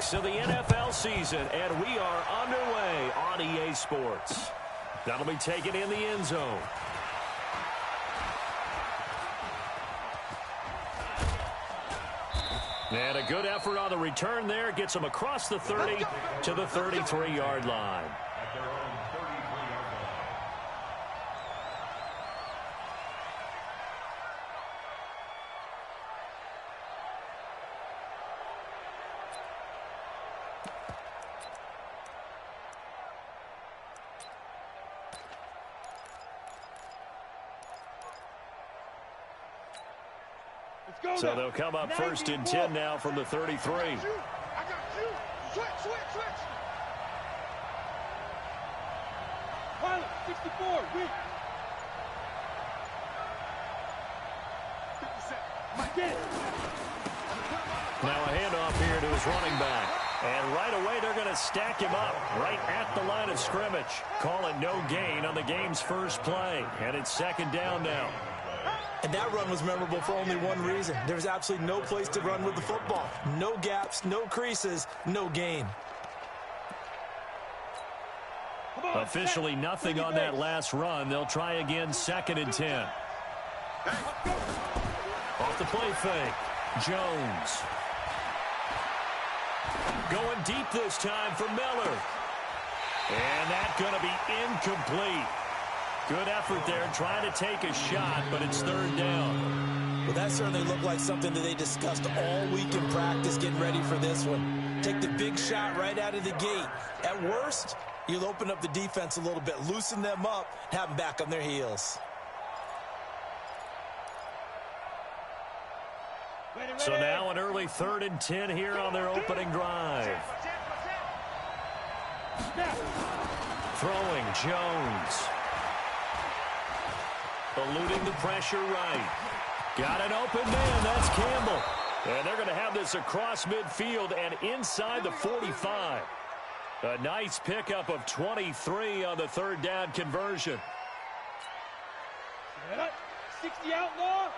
weeks of the NFL season, and we are underway on EA Sports. That'll be taken in the end zone. And a good effort on the return there. Gets him across the 30 to the 33-yard line. So they'll come up 1st and 10 now from the 33. I got you. Switch. Pilot, 64, weak. 57. Now a handoff here to his running back. And right away they're going to stack him up right at the line of scrimmage. Call it no gain on the game's first play. And it's 2nd down now. And that run was memorable for only one reason. There was absolutely no place to run with the football. No gaps, no creases, no gain. Officially nothing on that last run. They'll try again 2nd and 10. Off the play fake. Jones. Going deep this time for Miller. And that's going to be incomplete. Good effort there, trying to take a shot, but it's 3rd down. Well, that certainly looked like something that they discussed all week in practice, getting ready for this one. Take the big shot right out of the gate. At worst, you'll open up the defense a little bit, loosen them up, have them back on their heels. So now an early 3rd and 10 here on their opening drive. Throwing Jones. Eluding the pressure right. Got an open man. That's Campbell. And they're going to have this across midfield and inside the 45. A nice pickup of 23 on the 3rd down conversion. 60 outlaw.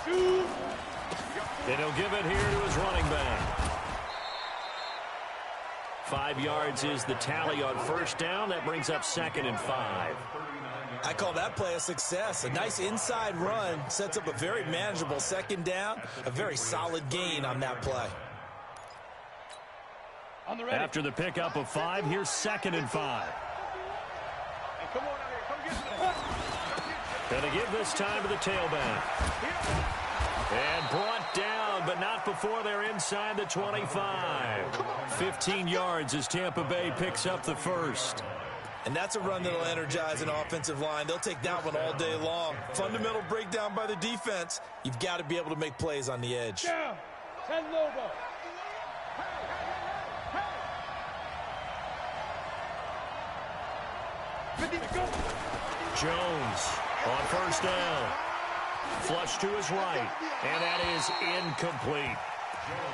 2. And he'll give it here to his running back. 5 yards is the tally on 1st down. That brings up 2nd and 5. I call that play a success. A nice inside run sets up a very manageable 2nd down. A very solid gain on that play. After the pickup of 5, here's 2nd and 5. Going to give this time to the tailback. And brought down, but not before they're inside the 25. 15 yards as Tampa Bay picks up the 1st. And that's a run that'll energize an offensive line. They'll take that one all day long. Fundamental breakdown by the defense. You've got to be able to make plays on the edge. Down. 10 Lobo. Jones on 1st down. Flush to his right, and that is incomplete.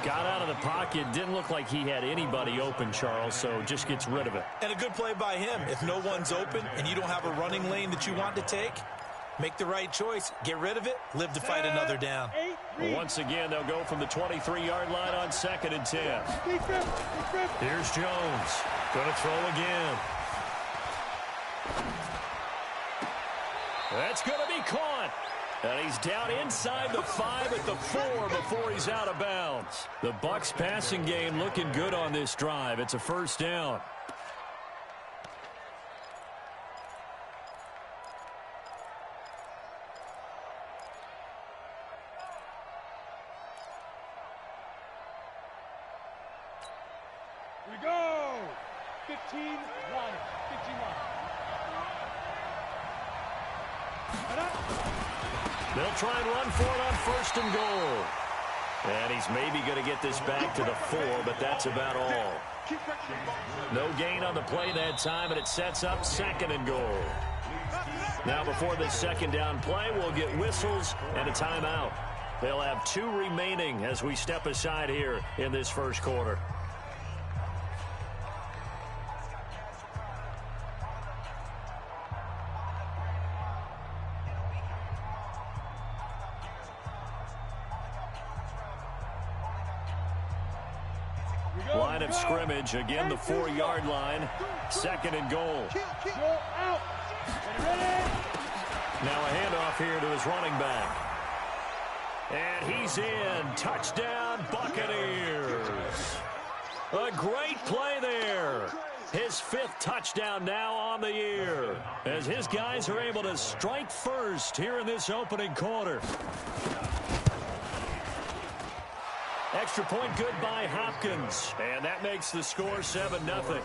Got out of the pocket. Didn't look like he had anybody open, Charles, so just gets rid of it. And a good play by him. If no one's open and you don't have a running lane that you want to take, make the right choice. Get rid of it. Live to fight another down. Once again, they'll go from the 23-yard line on 2nd and 10. Here's Jones. Going to throw again. That's going to be caught. And he's down inside the 5 at the 4 before he's out of bounds. The Bucs passing game looking good on this drive. It's a 1st down. Here we go. 15 line. 15 line. They'll try and run for it on 1st and goal. And he's maybe going to get this back to the 4, but that's about all. No gain on the play that time, and it sets up 2nd and goal. Now before this 2nd down play, we'll get whistles and a timeout. They'll have 2 remaining as we step aside here in this 1st quarter. Line of scrimmage, again the 4-yard line. 2nd and goal. Go out. Ready? Now a handoff here to his running back. And he's in. Touchdown, Buccaneers. A great play there. His 5th touchdown now on the year, as his guys are able to strike first here in this opening quarter. Extra point good by Hopkins, and that makes the score 7-0.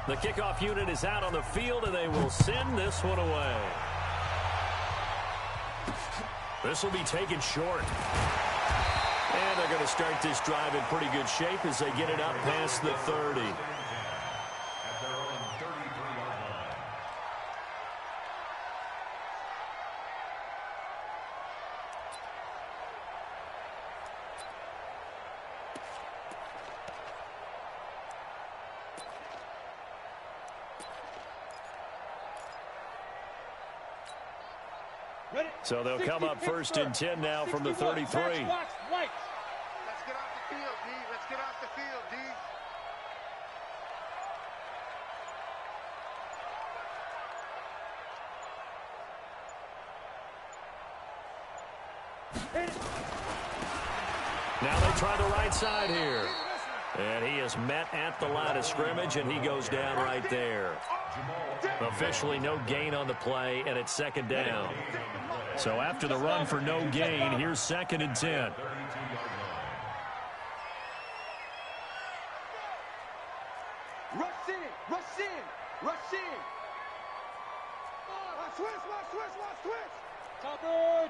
The kickoff unit is out on the field, and they will send this one away. This will be taken short. And they're going to start this drive in pretty good shape as they get it up past the 30. So they'll come up 1st and 10 now from the 33. Let's get off the field, D. Let's get off the field, D. Now they try the right side here. And he is met at the line of scrimmage, and he goes down right there. Officially no gain on the play, and it's 2nd down. So after the run for no gain, here's 2nd and 10. Rush in, rush in, rush in. Switch. Topper.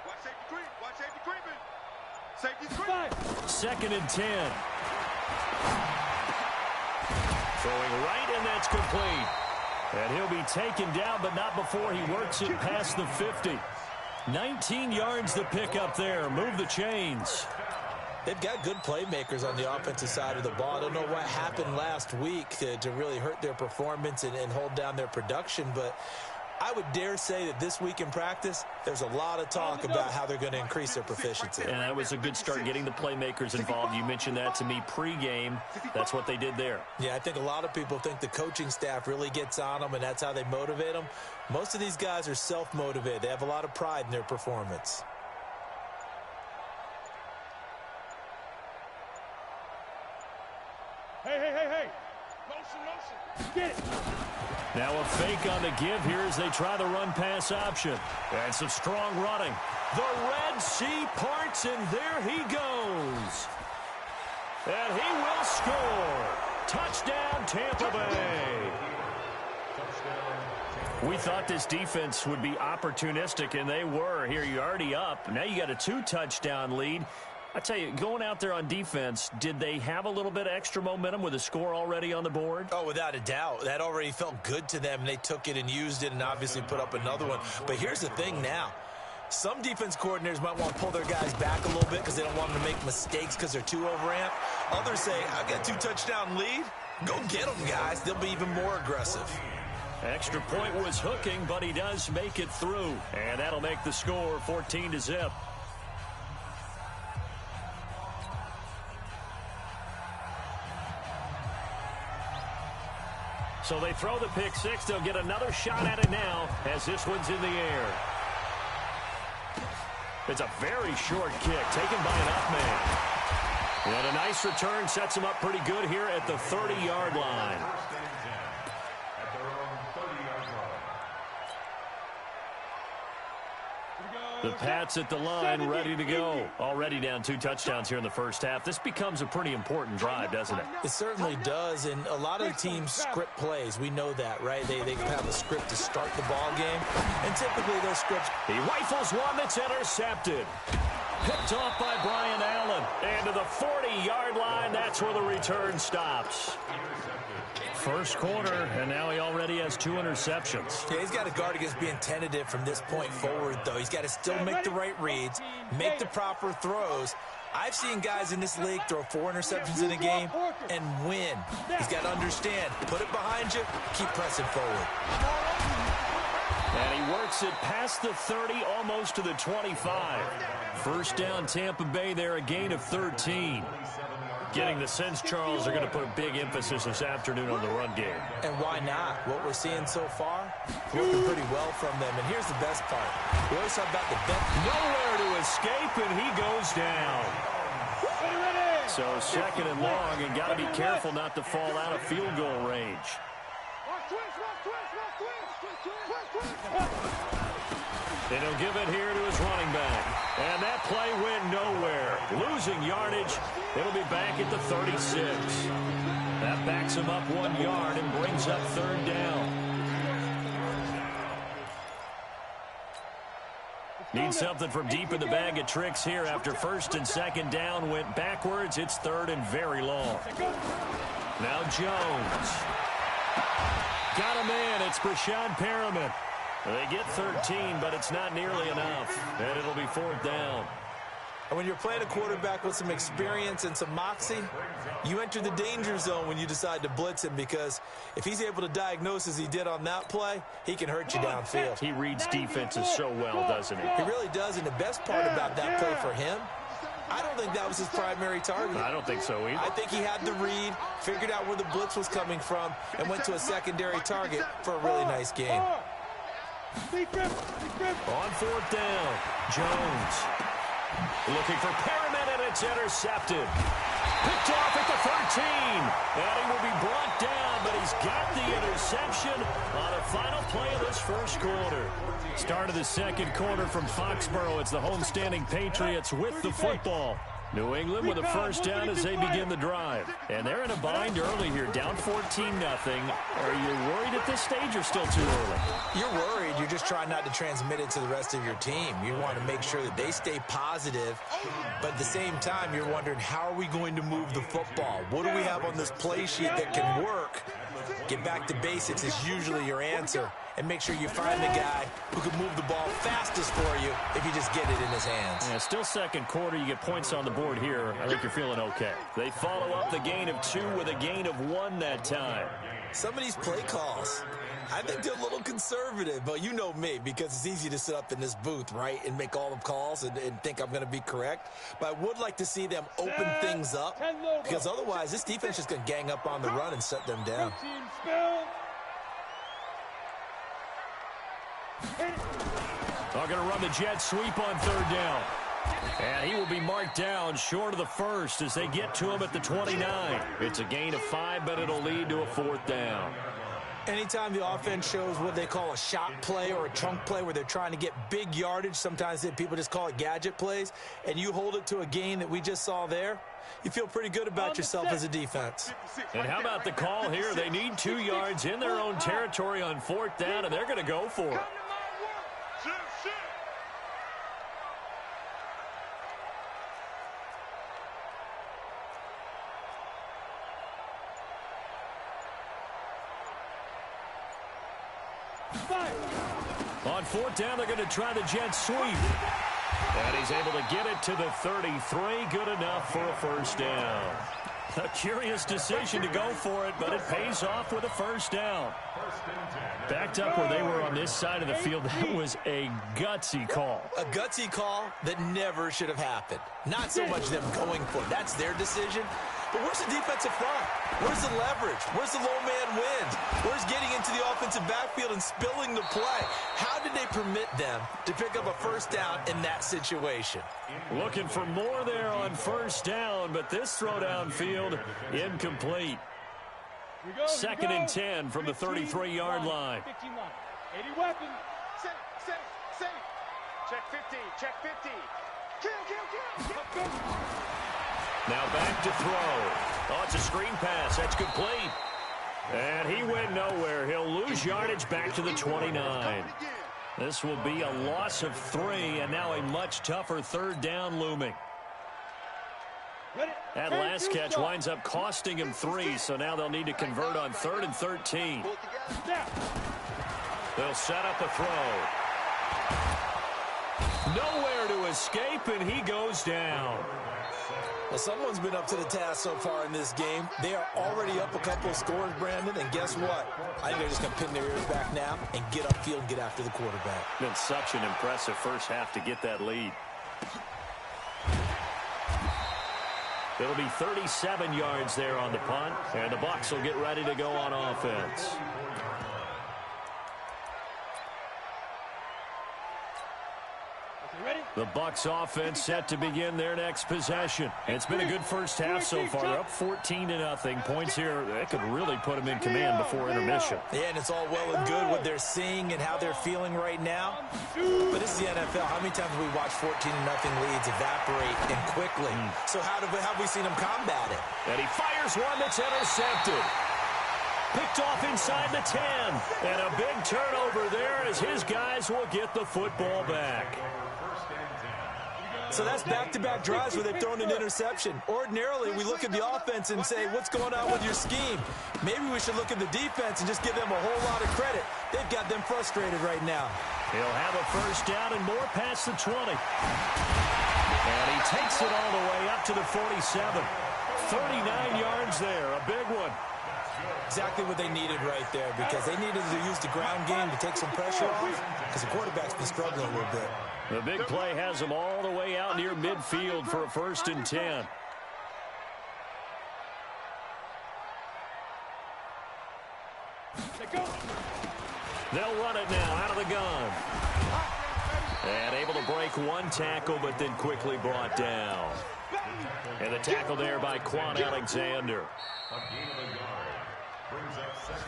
Watch safety creeping. Safety's creeping. 2nd and 10. Throwing right, and that's complete. And he'll be taken down, but not before he works it past the 50. 19 yards to pick up there. Move the chains. They've got good playmakers on the offensive side of the ball. I don't know what happened last week to really hurt their performance and hold down their production, but I would dare say that this week in practice, there's a lot of talk about how they're going to increase their proficiency. And that was a good start, getting the playmakers involved. You mentioned that to me pregame. That's what they did there. Yeah, I think a lot of people think the coaching staff really gets on them, and that's how they motivate them. Most of these guys are self-motivated. They have a lot of pride in their performance. Hey. Motion. Get it. Now a fake on the give here as they try the run-pass option. And some strong running. The Red Sea parts, and there he goes. And he will score. Touchdown, Tampa Bay. We thought this defense would be opportunistic, and they were. Here, you're already up. Now you got a 2-touchdown lead. I tell you, going out there on defense, did they have a little bit of extra momentum with a score already on the board? Oh, without a doubt. That already felt good to them. They took it and used it and obviously put up another one. But here's the thing now. Some defense coordinators might want to pull their guys back a little bit because they don't want them to make mistakes because they're too overamped. Others say, I've got a 2-touchdown lead. Go get them, guys. They'll be even more aggressive. Extra point was hooking, but he does make it through. And that'll make the score 14-0. So they throw the pick six. They'll get another shot at it now as this one's in the air. It's a very short kick taken by an up man. And a nice return sets him up pretty good here at the 30-yard line. The Pats at the line, ready to go. Already down 2 touchdowns here in the first half. This becomes a pretty important drive, doesn't it? It certainly does, and a lot of teams script plays. We know that, right? They have a script to start the ball game, and typically those scripts... He rifles one that's intercepted. Picked off by Brian Allen. And to the 40-yard line, that's where the return stops. First quarter, and now he already has 2 interceptions. Yeah, he's got to guard against being tentative from this point forward, though. He's got to still make the right reads, make the proper throws. I've seen guys in this league throw 4 interceptions in a game and win. He's got to understand, put it behind you, keep pressing forward. And he works it past the 30, almost to the 25. First down, Tampa Bay there, a gain of 13. Getting the sense, Charles, they're going to put a big emphasis this afternoon on the run game. And why not? What we're seeing so far, working pretty well from them. And here's the best part. We always talk about the best. Nowhere to escape, and he goes down. So second and long, and got to be careful not to fall out of field goal range. And he'll give it here to his running back. And that play went nowhere. Losing yardage. It'll be back at the 36. That backs him up 1 yard and brings up third down. Need something from deep in the bag of tricks here after first and second down went backwards. It's third and very long. Now Jones. Got a man. It's Brashad Perriman. They get 13, but it's not nearly enough. And it'll be fourth down. And when you're playing a quarterback with some experience and some moxie, you enter the danger zone when you decide to blitz him, because if he's able to diagnose as he did on that play, he can hurt you downfield. He reads defenses so well, doesn't he? He really does, and the best part about that play for him, I don't think that was his primary target. I don't think so either. I think he had the read, figured out where the blitz was coming from, and went to a secondary target for a really nice gain. On fourth down, Jones looking for Perriman, and it's intercepted. Picked off at the 13, and he will be brought down, but he's got the interception on the final play of this first quarter. Start of the second quarter from Foxborough. It's the homestanding Patriots with the football. New England with a first down as they begin the drive. And they're in a bind early here, down 14-0. Are you worried at this stage or still too early? You're worried. You're just trying not to transmit it to the rest of your team. You want to make sure that they stay positive, but at the same time, you're wondering, how are we going to move the football? What do we have on this play sheet that can work? Get back to basics is usually your answer, and make sure you find the guy who can move the ball fastest for you if you just get it in his hands. Yeah, still second quarter. You get points on the board here. I think you're feeling okay. They follow up the gain of 2 with a gain of 1 that time. Some of these play calls, I think they're a little conservative, but you know me, because it's easy to sit up in this booth, right, and make all the calls and think I'm going to be correct. But I would like to see them open things up, because otherwise this defense is going to gang up on the run and shut them down. They're going to run the jet sweep on third down. And he will be marked down short of the first as they get to him at the 29. It's a gain of 5, but it'll lead to a fourth down. Anytime the offense shows what they call a shot play or a chunk play where they're trying to get big yardage, sometimes people just call it gadget plays, and you hold it to a gain that we just saw there, you feel pretty good about yourself as a defense. And how about the call here? They need 2 yards in their own territory on fourth down, and they're going to go for it. On fourth down, they're going to try the jet sweep. And he's able to get it to the 33. Good enough for a first down. A curious decision to go for it, but it pays off with a first down. Backed up where they were on this side of the field, that was a gutsy call. A gutsy call that never should have happened. Not so much them going for it. That's their decision. But where's the defensive front? Where's the leverage? Where's the low man wins? Where's getting into the offensive backfield and spilling the play? How did they permit them to pick up a first down in that situation? Looking for more there on first down, but this throw downfield incomplete. Second and 10 from the 33-yard line. 80 weapons. Safe. Check 50. Check 50. Kill. Now back to throw. Oh, it's a screen pass. That's complete. And he went nowhere. He'll lose yardage back to the 29. This will be a loss of 3, and now a much tougher third down looming. That last catch winds up costing him 3, so now they'll need to convert on 3rd and 13. They'll set up a throw. Nowhere to escape, and he goes down. Well, someone's been up to the task so far in this game. They are already up a couple of scores, Brandon, and guess what? I think they're just going to pin their ears back now and get upfield and get after the quarterback. Been such an impressive first half to get that lead. It'll be 37 yards there on the punt, and the Bucs will get ready to go on offense. The Bucs offense set to begin their next possession. It's been a good first half so far. They're up 14-0. Points here, that could really put them in command before intermission. Yeah, and it's all well and good what they're seeing and how they're feeling right now. But this is the NFL. How many times have we watched 14-0 leads evaporate and quickly? So how have we seen them combat it? And he fires one that's intercepted. Picked off inside the 10. And a big turnover there as his guys will get the football back. So that's back-to-back drives where they've thrown an interception. Ordinarily, we look at the offense and say, what's going on with your scheme? Maybe we should look at the defense and just give them a whole lot of credit. They've got them frustrated right now. He'll have a first down and more past the 20. And he takes it all the way up to the 47. 39 yards there, a big one. Exactly what they needed right there, because they needed to use the ground game to take some pressure off, because the quarterback's been struggling a little bit. The big play has them all the way out near midfield for a 1st and 10. They'll run it now out of the gun. And able to break one tackle, but then quickly brought down. And the tackle there by Quan Alexander.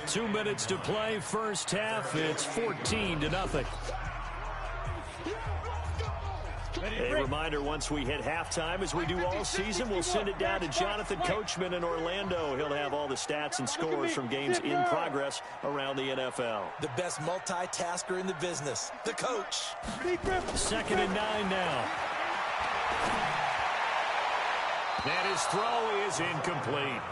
2 minutes to play, first half. It's 14-0. A reminder, once we hit halftime, as we do all season, we'll send it down to Jonathan Coachman in Orlando. He'll have all the stats and scores from games in progress around the NFL. The best multitasker in the business, the coach. 2nd and 9 now. And his throw is incomplete.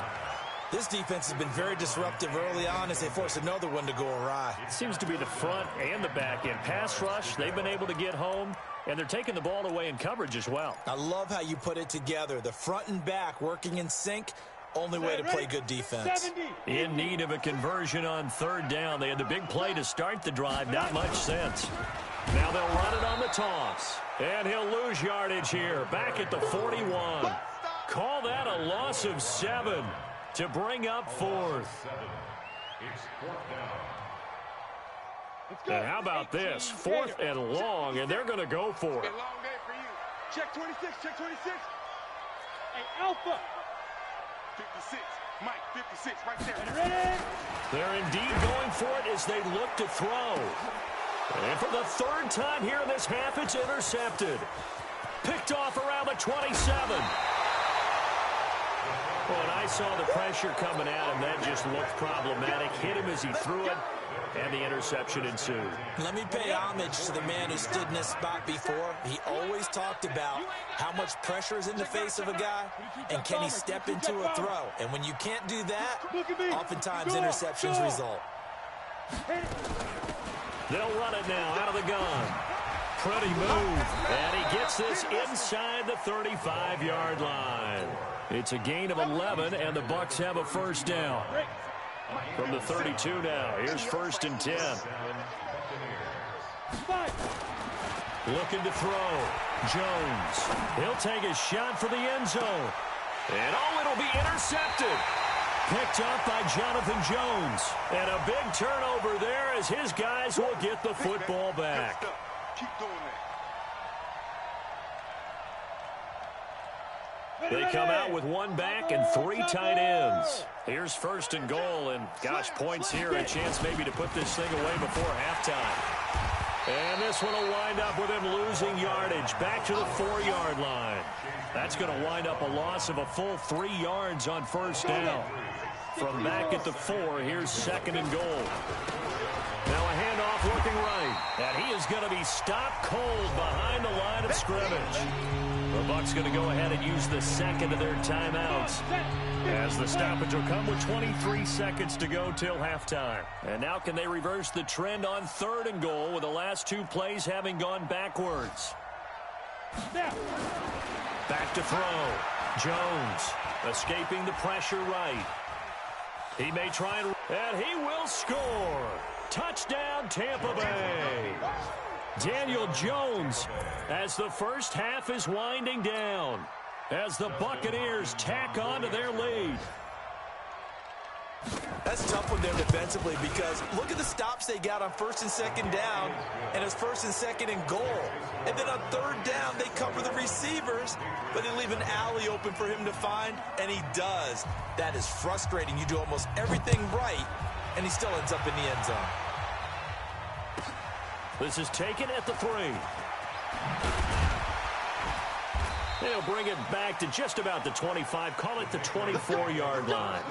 This defense has been very disruptive early on as they force another one to go awry. It seems to be the front and the back end. Pass rush, they've been able to get home, and they're taking the ball away in coverage as well. I love how you put it together. The front and back working in sync. Only way to play good defense. In need of a conversion on 3rd down. They had the big play to start the drive. Not much sense. Now they'll run it on the toss. And he'll lose yardage here. Back at the 41. Call that a loss of 7. To bring up 4th. And how about this? 4th and long, and they're going to go for it. Check 26, check 26. Hey, Alpha. 56, Mike, 56, right there. They're indeed going for it as they look to throw. And for the 3rd time here in this half, it's intercepted. Picked off around the 27. Well, and I saw the pressure coming at him. That just looked problematic. Hit him as he threw it, and the interception ensued. Let me pay homage to the man who stood in this spot before. He always talked about how much pressure is in the face of a guy, and can he step into a throw. And when you can't do that, oftentimes interceptions result. They'll run it now out of the gun. Pretty move. And he gets this inside the 35-yard line. It's a gain of 11, and the Bucs have a first down. From the 32 now. Here's 1st and 10. Looking to throw. Jones. He'll take a shot for the end zone. And it'll be intercepted. Picked up by Jonathan Jones. And a big turnover there as his guys will get the football back. Keep doing that. They come out with 1 back and 3 tight ends. Here's 1st and goal, and gosh, points here, a chance maybe to put this thing away before halftime. And this one will wind up with him losing yardage back to the 4-yard line. That's going to wind up a loss of a full 3 yards on 1st down. From back at the 4, here's 2nd and goal. Now a handoff looking right. And he is going to be stopped cold behind the line of scrimmage. The Bucs going to go ahead and use the second of their timeouts, as the stoppage will come with 23 seconds to go till halftime. And now can they reverse the trend on 3rd and goal with the last 2 plays having gone backwards? Back to throw. Jones escaping the pressure right. He may try and he will score. Touchdown, Tampa Bay. Daniel Jones, as the first half is winding down, as the Buccaneers tack on to their lead. That's tough with them defensively, because look at the stops they got on 1st and 2nd down, and it's 1st and 2nd and goal. And then on 3rd down, they cover the receivers, but they leave an alley open for him to find, and he does. That is frustrating. You do almost everything right, and he still ends up in the end zone. This is taken at the 3. They'll bring it back to just about the 25. Call it the 24-yard line.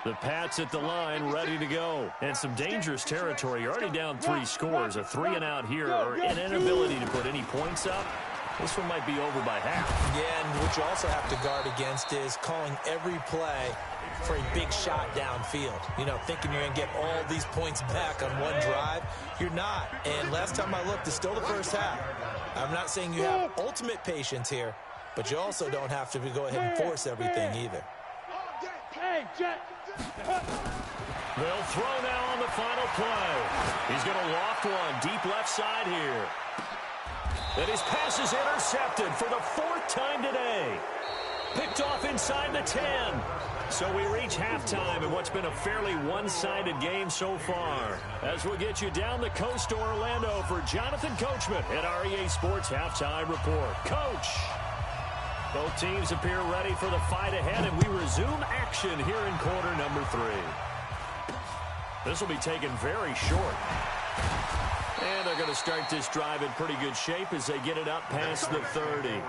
The Pats at the line, ready to go. And some dangerous territory. You're already down 3 scores. A 3-and-out here, or an inability to put any points up. This one might be over by half. Yeah, and what you also have to guard against is calling every play for a big shot downfield. You know, thinking you're going to get all these points back on one drive. You're not. And last time I looked, it's still the first half. I'm not saying you have ultimate patience here, but you also don't have to go ahead and force everything either. They'll throw now on the final play. He's going to loft one deep left side here. And his pass is intercepted for the 4th time today. Picked off inside the 10. So we reach halftime in what's been a fairly one-sided game so far. As we'll get you down the coast to Orlando for Jonathan Coachman at REA Sports Halftime Report. Coach! Both teams appear ready for the fight ahead, and we resume action here in quarter number 3. This will be taken very short. And they're going to start this drive in pretty good shape as they get it up past the 30.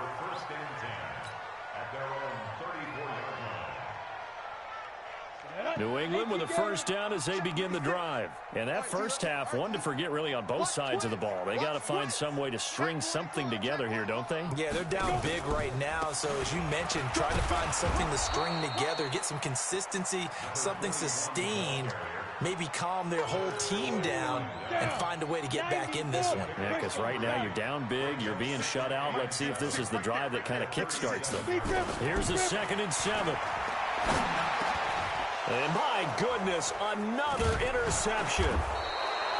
New England with a first down as they begin the drive. And that first half, one to forget really on both sides of the ball. They got to find some way to string something together here, don't they? Yeah, they're down big right now. So as you mentioned, trying to find something to string together, get some consistency, something sustained, maybe calm their whole team down and find a way to get back in this one. Yeah, because right now you're down big, you're being shut out. Let's see if this is the drive that kind of kickstarts them. Here's the 2nd and 7. And my goodness, another interception.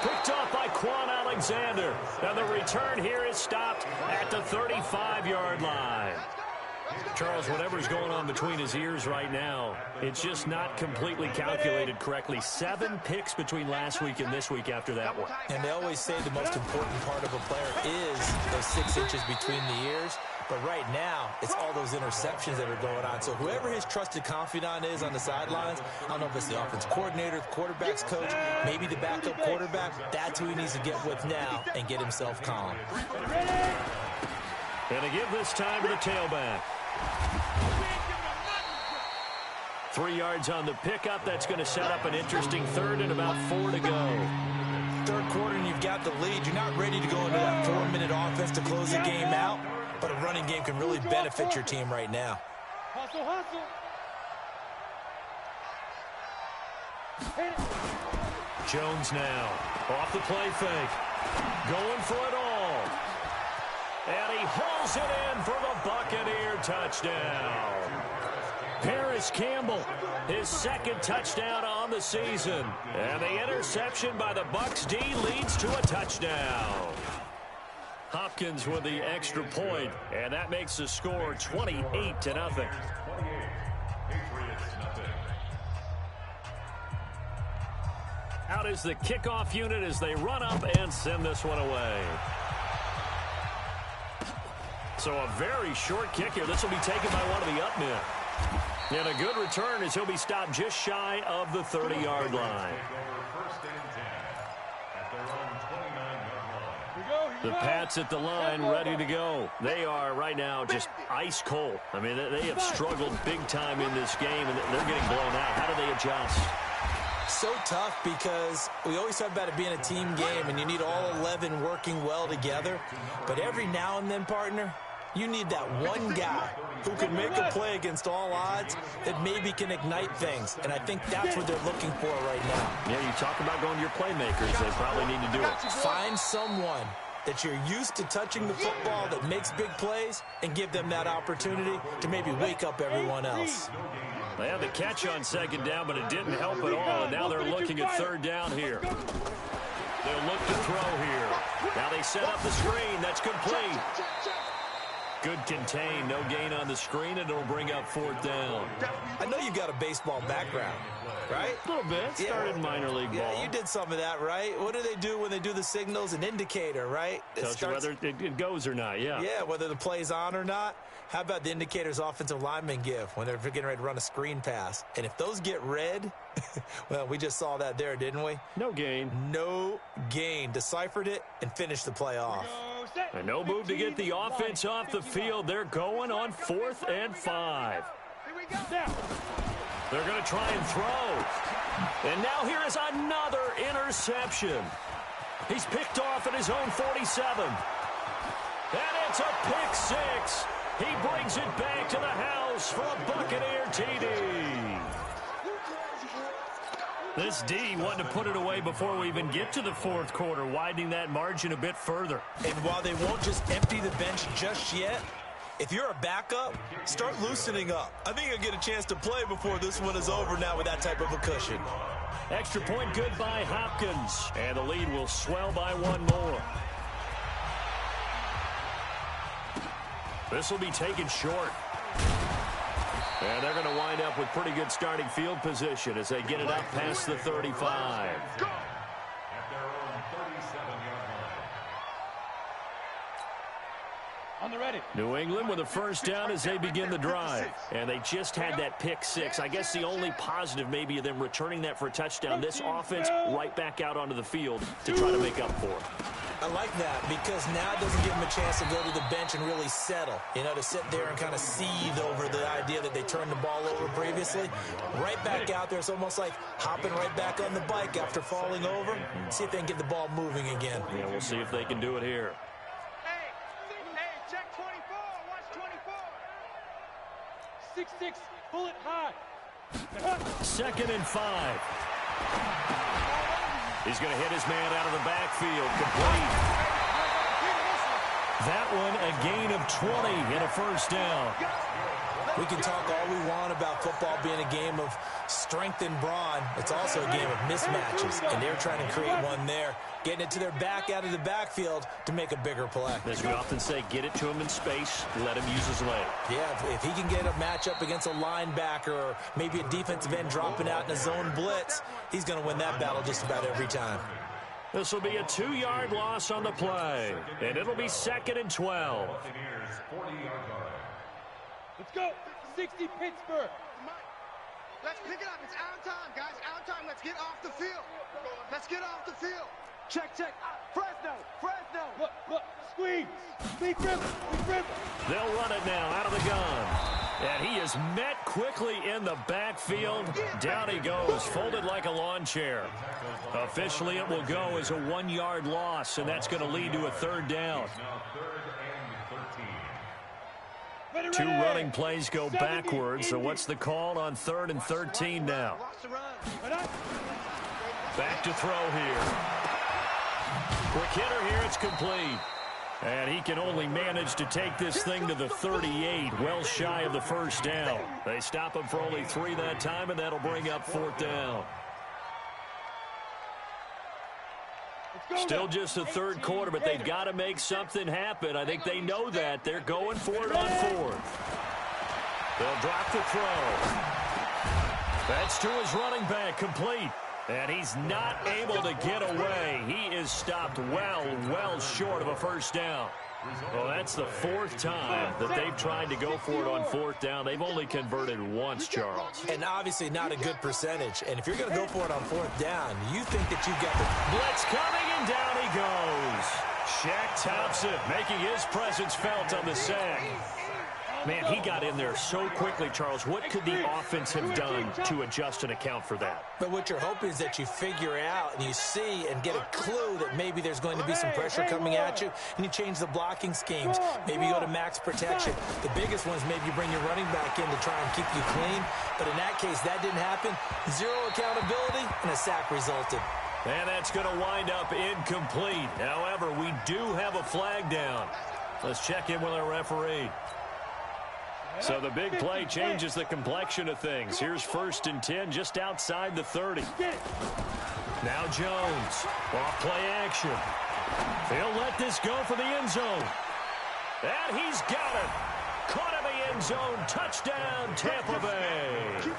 Picked off by Quan Alexander. And the return here is stopped at the 35-yard line. Charles, whatever's going on between his ears right now, it's just not completely calculated correctly. 7 picks between last week and this week after that one. And they always say the most important part of a player is those 6 inches between the ears. But right now, it's all those interceptions that are going on. So whoever his trusted confidant is on the sidelines, I don't know if it's the offense coordinator, the quarterback's coach, maybe the backup quarterback, that's who he needs to get with now and get himself calm. And they give this time to the tailback. 3 yards on the pickup. That's going to set up an interesting 3rd and about 4 to go. 3rd quarter and you've got the lead. You're not ready to go into that 4-minute offense to close the game out, but a running game can really benefit your team right now. Hustle, hustle. Jones now off the play fake. Going for it all. And he hauls it in for the Buccaneer touchdown. Paris Campbell, his 2nd touchdown on the season. And the interception by the Bucs D leads to a touchdown. Hopkins with the extra point, and that makes the score 28-0. Out is the kickoff unit as they run up and send this one away. So a very short kick here. This will be taken by one of the up men. And a good return as he'll be stopped just shy of the 30-yard line. The Pats at the line, ready to go. They are right now just ice cold. I mean, they have struggled big time in this game, and they're getting blown out. How do they adjust? So tough because we always talk about it being a team game and you need all 11 working well together. But every now and then, partner, you need that one guy who can make a play against all odds that maybe can ignite things. And I think that's what they're looking for right now. Yeah, you talk about going to your playmakers. They probably need to do it. Find someone that you're used to touching the football that makes big plays and give them that opportunity to maybe wake up everyone else. They had the catch on second down, but it didn't help at all. And now they're looking at third down here. They'll look to throw here. Now they set up the screen. That's complete. Good contain. No gain on the screen, and it'll bring up fourth down. I know you've got a baseball background, right? A little bit. Started minor league ball. Yeah, you did some of that, right? What do they do when they do the signals? An indicator, right? Tells you whether it goes or not, yeah. Yeah, whether the play's on or not. How about the indicators offensive linemen give when they're getting ready to run a screen pass? And if those get red, well, we just saw that there, didn't we? No gain. No gain. Deciphered it and finished the play off. And no move to get the offense off the field. They're going on 4th and 5. They're going to try and throw. And now here is another interception. He's picked off at his own 47. And it's a pick six. He brings it back to the house for a Buccaneer TD. This D wanting to put it away before we even get to the fourth quarter, widening that margin a bit further. And while they won't just empty the bench just yet, if you're a backup, start loosening up. I think you'll get a chance to play before this one is over now with that type of a cushion. Extra point good by Hopkins. And the lead will swell by one more. This will be taken short. And they're going to wind up with pretty good starting field position as they get it up past the 35. On the ready. New England with a first down as they begin the drive. And they just had that pick six. I guess the only positive maybe of them returning that for a touchdown. This offense right back out onto the field to try to make up for it. I like that because now it doesn't give them a chance to go to the bench and really settle. You know, to sit there and kind of seethe over the idea that they turned the ball over previously. Right back out there. It's almost like hopping right back on the bike after falling over. See if they can get the ball moving again. Yeah, we'll see if they can do it here. Hey, check 24. Watch 24. 6-6, bullet high. 2nd and 5. He's going to hit his man out of the backfield. Complete. That one a gain of 20 and a first down. We can talk all we want about football being a game of strength and brawn. It's also a game of mismatches, and they're trying to create one there, getting it to their back out of the backfield to make a bigger play. As we often say, get it to him in space, let him use his leg. Yeah, if he can get a matchup against a linebacker or maybe a defensive end dropping out in a zone blitz, he's going to win that battle just about every time. This will be a 2-yard loss on the play, and it'll be 2nd and 12. Let's go. 60 Pittsburgh. Let's pick it up. It's our time, guys. Our time. Let's get off the field. Let's get off the field. Check. Fresno. Look. Squeeze. Big rip. They'll run it now out of the gun. And he is met quickly in the backfield. Down he goes, folded like a lawn chair. Officially, it will go as a 1-yard loss, and that's going to lead to a 3rd down. 2 running plays go backwards, so what's the call on 3rd and 13 now? Back to throw here. Quick hitter here, it's complete. And he can only manage to take this thing to the 38, well shy of the first down. They stop him for only 3 that time, and that'll bring up 4th down. Still just the 3rd quarter, but they've got to make something happen. I think they know that. They're going for it on 4th. They'll drop the throw. That's to his running back, complete. And he's not able to get away. He is stopped well short of a first down. Well, that's the 4th time that they've tried to go for it on 4th down. They've only converted once, Charles. And obviously not a good percentage. And if you're going to go for it on 4th down, you think that you've got the blitz coming, and down he goes. Shaq Thompson making his presence felt on the sack. Man, he got in there so quickly, Charles. What could the offense have done to adjust and account for that? But what you're hoping is that you figure out and you see and get a clue that maybe there's going to be some pressure coming at you, and you change the blocking schemes. Maybe you go to max protection. The biggest one is maybe you bring your running back in to try and keep you clean. But in that case, that didn't happen. Zero accountability, and a sack resulted. And that's going to wind up incomplete. However, we do have a flag down. Let's check in with our referee. So the big play changes the complexion of things. Here's 1st and 10 just outside the 30. Now Jones. Off play action. He'll let this go for the end zone. And he's got it. Caught in the end zone. Touchdown, Tampa Bay.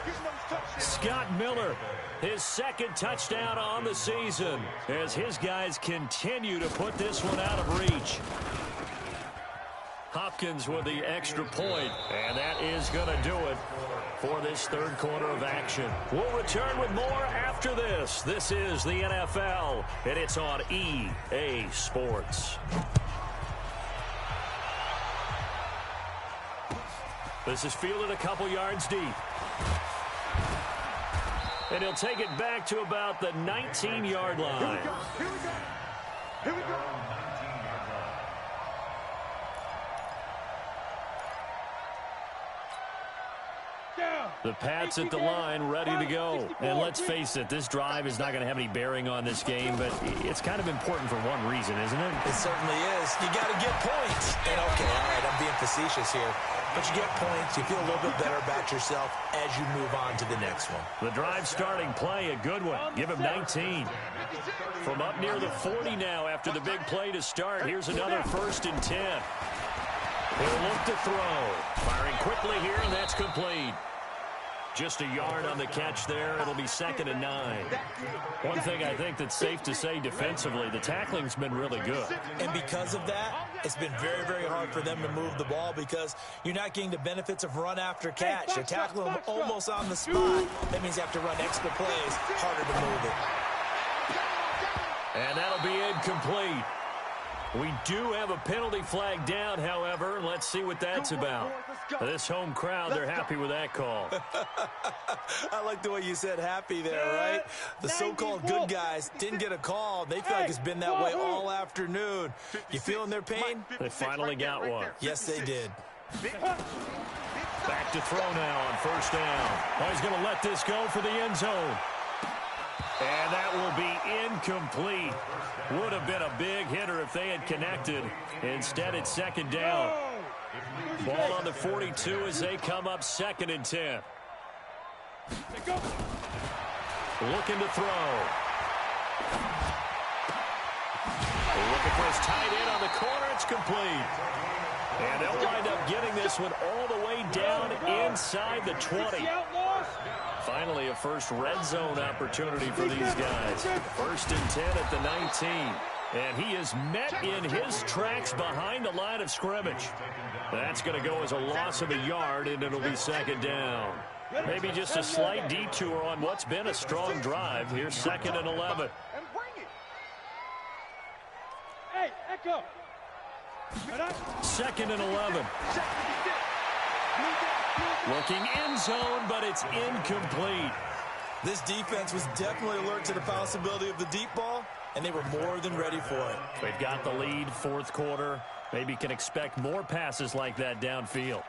Scott Miller, his 2nd touchdown on the season as his guys continue to put this one out of reach. Hopkins with the extra point, and that is going to do it for this 3rd quarter of action. We'll return with more after this. This is the NFL, and it's on EA Sports. This is fielded a couple yards deep. And he'll take it back to about the 19-yard line. Here we go. Here we go. The Pats at the line, ready to go. And let's face it, this drive is not going to have any bearing on this game, but it's kind of important for one reason, isn't it? It certainly is. You got to get points. And okay, all right, I'm being facetious here. But you get points, you feel a little bit better about yourself as you move on to the next one. The drive starting play, a good one. Give him 19. From up near the 40 now after the big play to start. Here's another 1st and 10. He'll look to throw. Firing quickly here, and that's complete. Just a yard on the catch there. It'll be 2nd and 9. One thing I think that's safe to say defensively, the tackling's been really good. And because of that, it's been very, very hard for them to move the ball because you're not getting the benefits of run after catch. You're tackling them almost on the spot. That means you have to run extra plays, harder to move it. And that'll be incomplete. We do have a penalty flag down, however. Let's see what that's about. This home crowd, they're happy with that call. I like the way you said happy there, right? The so-called good guys didn't get a call. They feel like it's been that way all afternoon. You feeling their pain? They finally got one. Yes, they did. Back to throw now on 1st down. Oh, he's going to let this go for the end zone. And that will be incomplete. Would have been a big hitter if they had connected. Instead, it's 2nd down. Ball on the 42 as they come up 2nd and 10. Looking to throw. Looking for his tight end on the corner. It's complete. And they'll wind up getting this one all the way down inside the 20. Finally, a first red zone opportunity for these guys. 1st and 10 at the 19. And he is met in his tracks behind the line of scrimmage. That's going to go as a loss of a yard, and it'll be 2nd down. Maybe just a slight detour on what's been a strong drive. Here's 2nd and 11. Hey, Echo. 2nd and 11. Looking end zone, but it's incomplete. This defense was definitely alert to the possibility of the deep ball, and they were more than ready for it. They've got the lead, 4th quarter. Maybe can expect more passes like that downfield.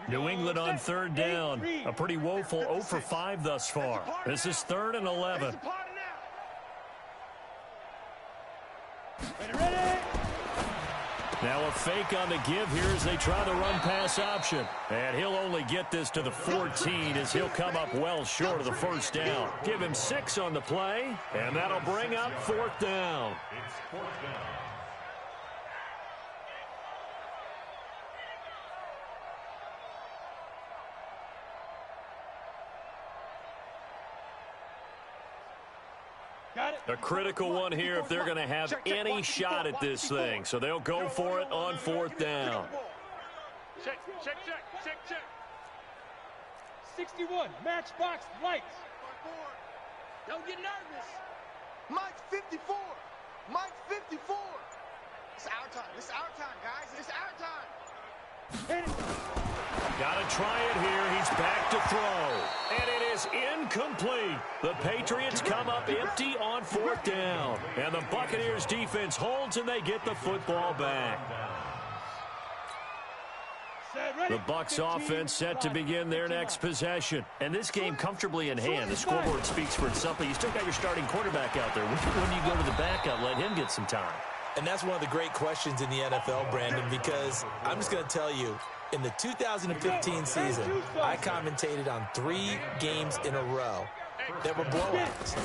New England on 3rd down. A pretty woeful 0 for 5 thus far. This is 3rd and 11. Now a fake on the give here as they try the run-pass option. And he'll only get this to the 14 as he'll come up well short of the 1st down. Give him 6 on the play, and that'll bring up 4th down. A critical one here if they're going to have any shot at this thing. So they'll go for it on 4th down. Check. 61, matchbox lights. Don't get nervous. Mike's 54. Mike's 54. It's our time. It's our time, guys. It's our time. Got to try it here. He's back to throw. And it is incomplete. The Patriots come up empty on 4th down. And the Buccaneers defense holds and they get the football back. The Bucs offense set to begin their next possession. And this game comfortably in hand. The scoreboard speaks for itself, but you still got your starting quarterback out there. When you go to the backup, let him get some time. And that's one of the great questions in the NFL, Brandon, because I'm just going to tell you, in the 2015 season, I commentated on 3 games in a row that were blowouts.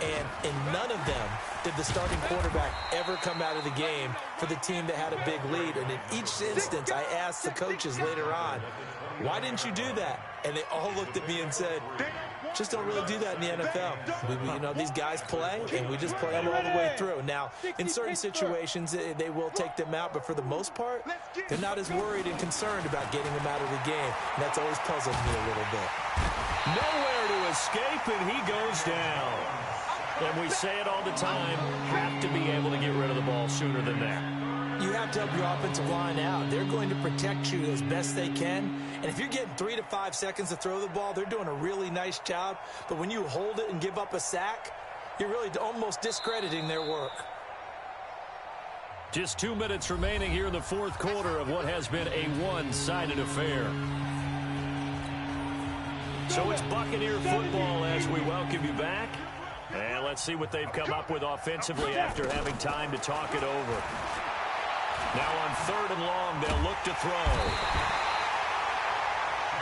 And in none of them did the starting quarterback ever come out of the game for the team that had a big lead. And in each instance, I asked the coaches later on, why didn't you do that? And they all looked at me and said, just don't really do that in the NFL. You know, these guys play, and we just play them all the way through. Now, in certain situations, they will take them out, but for the most part, they're not as worried and concerned about getting them out of the game. And that's always puzzled me a little bit. Nowhere to escape, and he goes down. And we say it all the time, have to be able to get rid of the ball sooner than that. You have to help your offensive line out. They're going to protect you as best they can. And if you're getting 3 to 5 seconds to throw the ball, they're doing a really nice job. But when you hold it and give up a sack, you're really almost discrediting their work. Just 2 minutes remaining here in the 4th quarter of what has been a one-sided affair. So it's Buccaneer football as we welcome you back. And let's see what they've come up with offensively after having time to talk it over. Now on 3rd and long, they'll look to throw.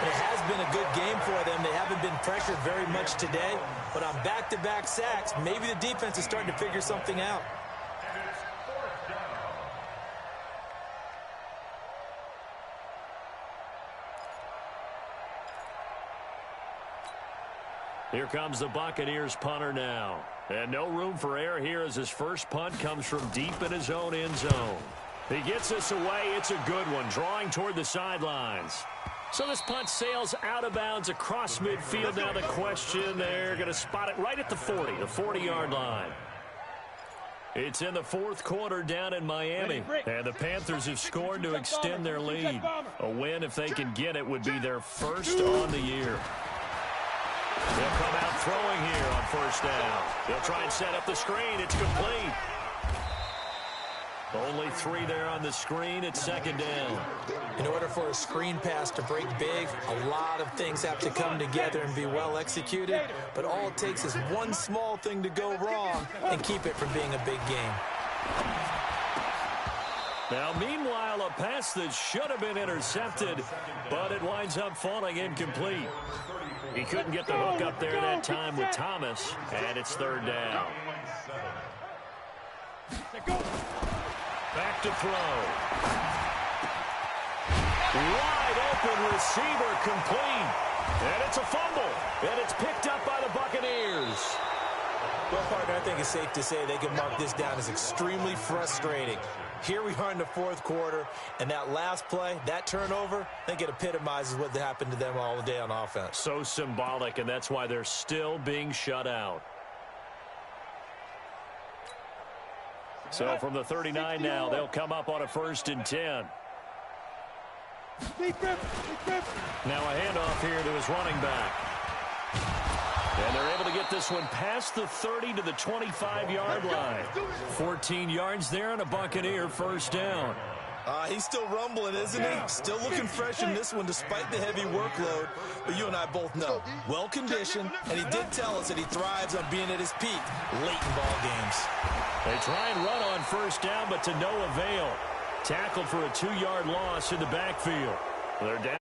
It has been a good game for them. They haven't been pressured very much today. But on back-to-back sacks, maybe the defense is starting to figure something out. Here comes the Buccaneers punter now. And no room for error here as his first punt comes from deep in his own end zone. He gets this away. It's a good one, drawing toward the sidelines. So this punt sails out of bounds across midfield. Now the question, they're going to spot it right at the 40, the 40-yard line. It's in the 4th quarter down in Miami. And the Panthers have scored to extend their lead. A win, if they can get it, would be their first on the year. They'll come out throwing here on 1st down. They'll try and set up the screen. It's complete. Only 3 there on the screen. It's 2nd down. In order for a screen pass to break big, a lot of things have to come together and be well executed. But all it takes is one small thing to go wrong and keep it from being a big game. Now, meanwhile, a pass that should have been intercepted, but it winds up falling incomplete. He couldn't get the hook up there that time with Thomas, and it's 3rd down. Back to throw. Wide open receiver complete. And it's a fumble. And it's picked up by the Buccaneers. Well, partner, I think it's safe to say they can mark this down as extremely frustrating. Here we are in the 4th quarter, and that last play, that turnover, I think it epitomizes what happened to them all day on offense. So symbolic, and that's why they're still being shut out. So from the 39 now, they'll come up on a 1st and 10. Now a handoff here to his running back. And they're able to get this one past the 30 to the 25-yard line. 14 yards there and a Buccaneer 1st down. He's still rumbling, isn't he? Still looking fresh in this one despite the heavy workload. But you and I both know, well-conditioned, and he did tell us that he thrives on being at his peak late in ball games. They try and run on 1st down, but to no avail. Tackled for a 2-yard loss in the backfield. They're down.